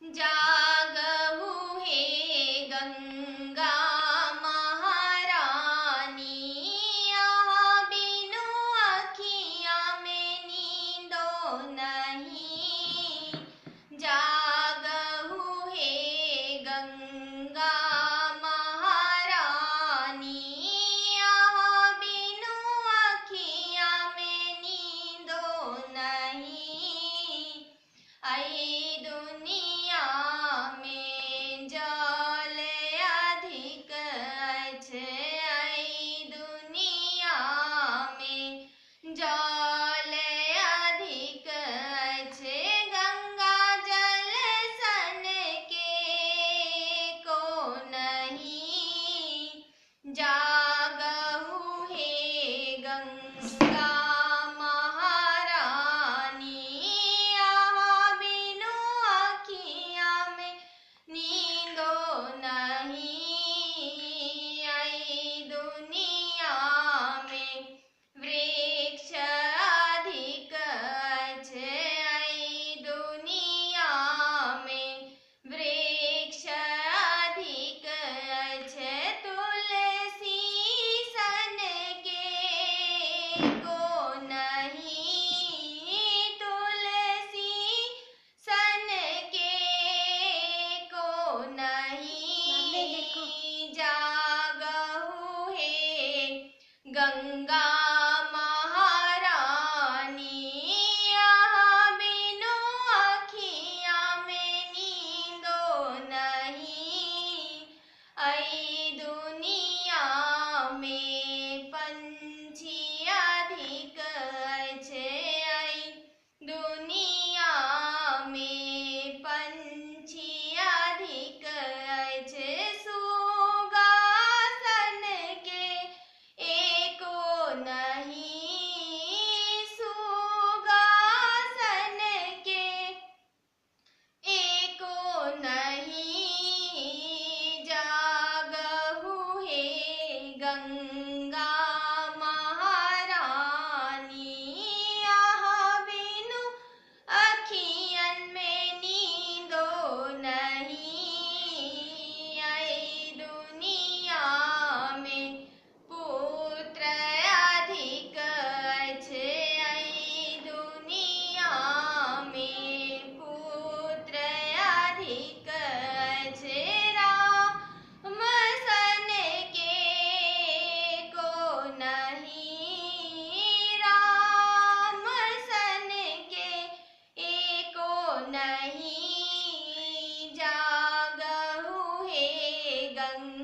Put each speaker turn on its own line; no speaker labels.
जागहु हे गंगा महारानी, यहाँ बिनु अखियाँ में नींदो नहीं। जागहु हे गंगा महारानी, यहाँ बिनु अखियाँ में नींदो नहीं। आई दुनिया में जल अधिक अछि, आई दुनिया में जल अधिक अछि। गंगा जल सन के को नहीं। जागहु हे गंगा महारानी, यहाँ बिनु अखियाँ में नींदो नहीं। आई दुनिया में वृक्ष अधिक अछि, आई दुनिया में वृक्ष अधिक अछि। तुलसी सन के को नहीं। तुलसी सन के को नहीं। जागहु हे गंगा महारानी, यहाँ बिनु अखियाँ में नींदो नहीं। आई दुनिया में पंछी अधिक अछि, आई दुनिया में पंछी अधिक अछि। सुगा सन के एको नहीं। सुगा सन के एको नहीं। जागहु हे गंगा महारानी, यहाँ बिनु अखियन में नींदो नहीं। आई दुनिया में पुत्र अधिक अछि, आई दुनिया में पुत्र अधिक अछि। राम सन के को नहीं। राम सन के एको नहीं। जागहु हे गंगा